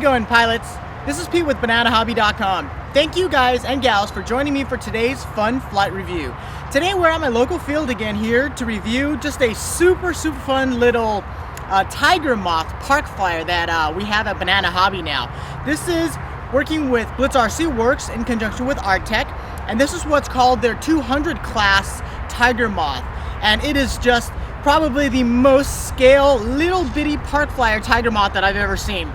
it going, pilots? This is Pete with BananaHobby.com. Thank you guys and gals for joining me for today's fun flight review. Today we're at my local field again here to review just a super fun little Tiger Moth Parkflyer that we have at Banana Hobby now. This is working with Blitz RC Works in conjunction with Artec, and this is what's called their 200 class Tiger Moth. And it is just probably the most scale little bitty Parkflyer Tiger Moth that I've ever seen.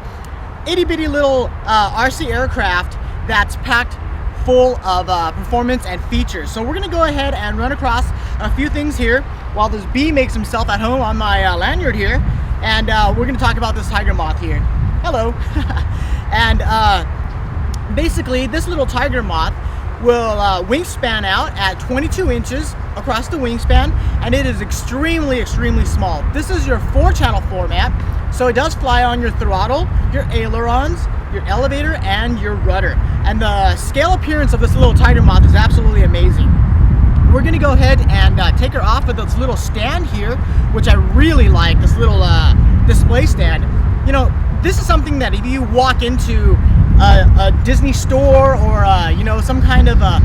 Itty bitty little RC aircraft that's packed full of performance and features. So we're gonna go ahead and run across a few things here while this bee makes himself at home on my lanyard here, and we're gonna talk about this Tiger Moth here. Hello. And basically this little Tiger Moth will wingspan out at 22 inches across the wingspan, and it is extremely small. This is your 4-channel format, so it does fly on your throttle, your ailerons, your elevator, and your rudder. And the scale appearance of this little Tiger Moth is absolutely amazing. We're gonna go ahead and take her off of this little stand here, which I really like, this little display stand. You know, this is something that if you walk into a Disney store or you know, some kind of a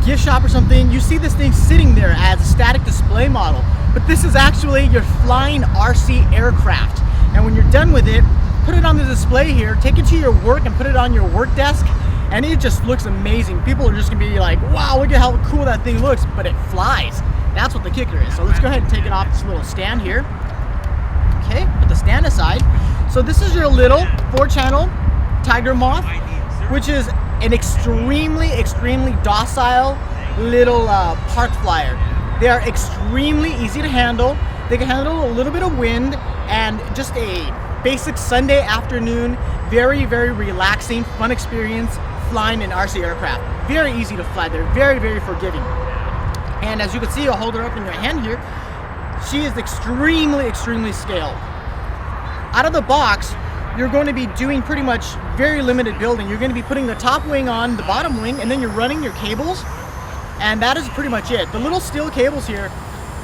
gift shop or something, you see this thing sitting there as a static display model. But this is actually your flying RC aircraft. And when you're done with it, put it on the display here, take it to your work and put it on your work desk, and it just looks amazing. People are just gonna be like, wow, look at how cool that thing looks, but it flies. That's what the kicker is. So let's go ahead and take it off this little stand here. Okay, put the stand aside. So this is your little 4-channel Tiger Moth, which is an extremely docile little Parkflyer. They are extremely easy to handle. They can handle a little bit of wind, and just a basic Sunday afternoon, very relaxing, fun experience flying an RC aircraft. Very easy to fly. They're very forgiving. And as you can see, I'll hold her up in your hand here. She is extremely scaled. Out of the box, you're going to be doing pretty much very limited building. You're going to be putting the top wing on the bottom wing, and then you're running your cables, and that is pretty much it. The little steel cables here,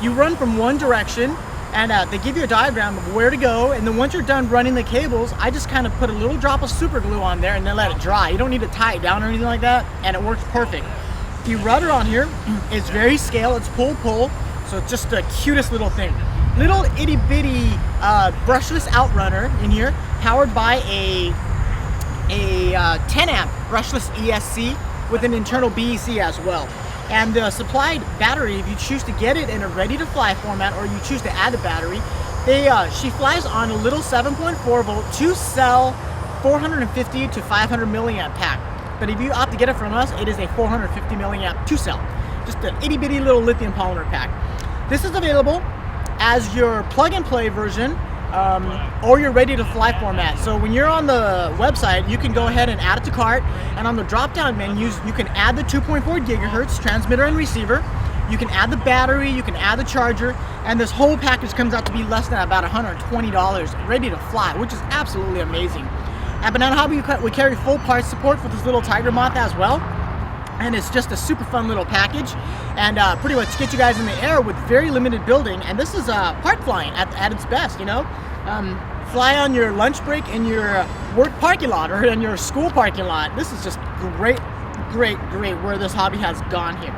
you run from one direction, and they give you a diagram of where to go, and then once you're done running the cables, I just kind of put a little drop of super glue on there and then let it dry. You don't need to tie it down or anything like that, and it works perfect. The rudder on here is very scale. It's pull, so it's just the cutest little thing. Little itty bitty brushless outrunner in here, powered by a 10 amp brushless ESC with an internal BEC as well. And the supplied battery, if you choose to get it in a ready to fly format or you choose to add a battery, she flies on a little 7.4 volt 2-cell 450 to 500 milliamp pack. But if you opt to get it from us, it is a 450 milliamp 2-cell, just an itty bitty little lithium polymer pack. This is available as your plug and play version or your ready to fly format. So when you're on the website, you can go ahead and add it to cart, and on the drop down menus you can add the 2.4 gigahertz transmitter and receiver, you can add the battery, you can add the charger, and this whole package comes out to be less than about $120 ready to fly, which is absolutely amazing. At Banana Hobby we carry full parts support for this little Tiger Moth as well, and it's just a super fun little package, and pretty much get you guys in the air with very limited building. And this is park flying at its best, you know. Fly on your lunch break in your work parking lot or in your school parking lot. This is just great where this hobby has gone here.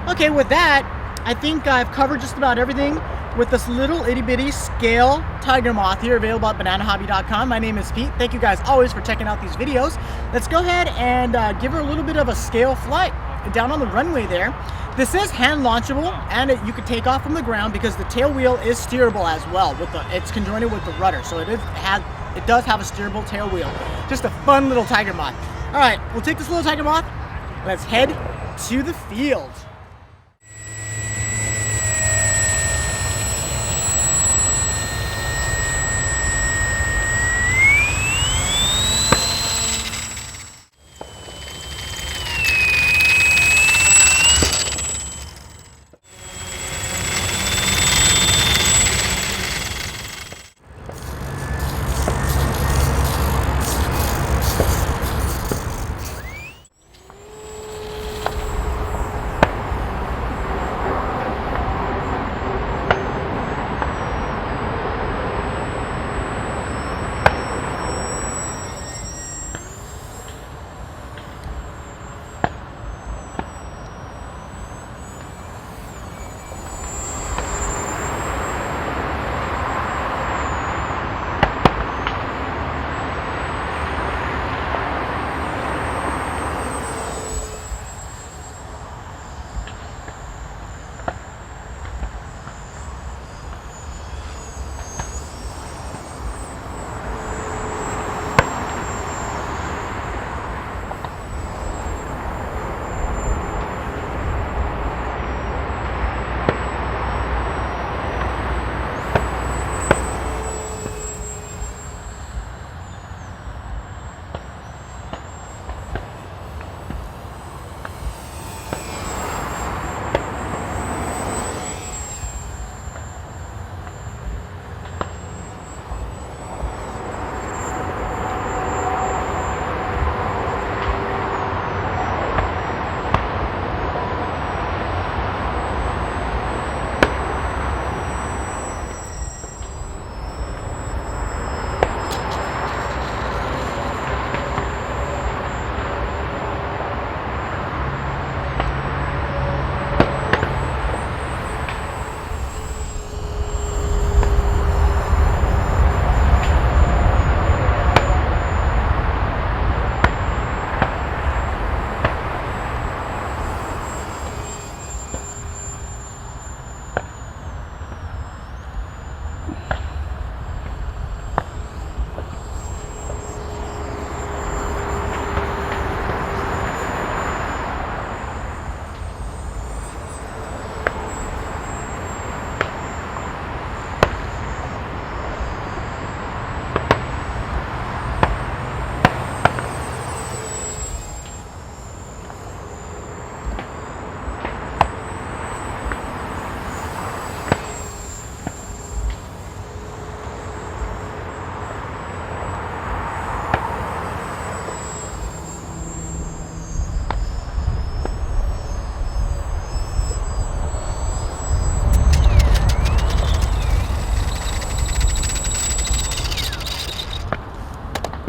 Okay, with that, I think I've covered just about everything with this little itty bitty scale Tiger Moth here, available at BananaHobby.com. My name is Pete. Thank you guys always for checking out these videos. Let's go ahead and give her a little bit of a scale flight down on the runway there. This is hand launchable, and you can take off from the ground because the tail wheel is steerable as well. It's conjoined with the rudder, so it does have a steerable tail wheel. Just a fun little Tiger Moth. All right, we'll take this little Tiger Moth. Let's head to the field.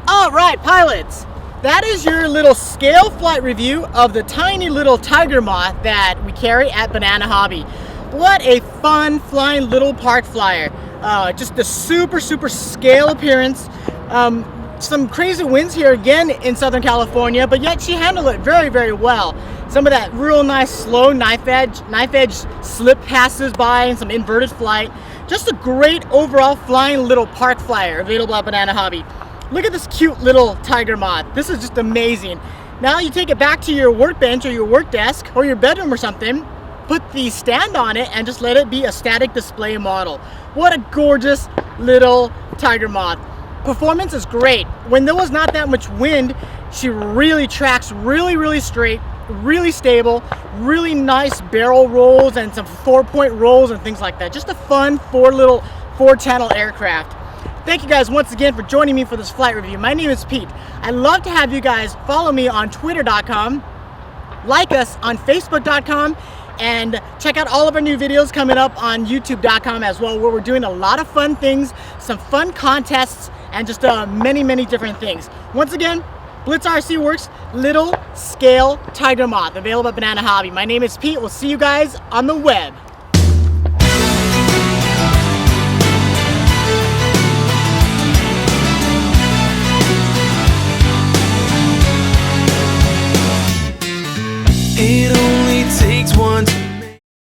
All right, pilots, that is your little scale flight review of the tiny little tiger moth that we carry at Banana Hobby. What a fun flying little Parkflyer. Just a super scale appearance. Some crazy winds here again in Southern California, but yet she handled it very well. Some of that real nice slow knife edge slip passes by and some inverted flight. Just a great overall flying little Parkflyer available at Banana Hobby. Look at this cute little tiger moth. This is just amazing. Now you take it back to your workbench or your work desk or your bedroom or something, put the stand on it and just let it be a static display model. What a gorgeous little tiger moth. Performance is great. When there was not that much wind, she really tracks really straight, really stable, really nice barrel rolls and some 4-point rolls and things like that. Just a fun four-channel aircraft. Thank you guys once again for joining me for this flight review. My name is Pete. I'd love to have you guys follow me on twitter.com, like us on facebook.com, and check out all of our new videos coming up on youtube.com as well, where we're doing a lot of fun things, some fun contests, and just many different things. Once again, Blitz RC Works Little Scale Tiger Moth, available at Banana Hobby. My name is Pete. We'll see you guys on the web.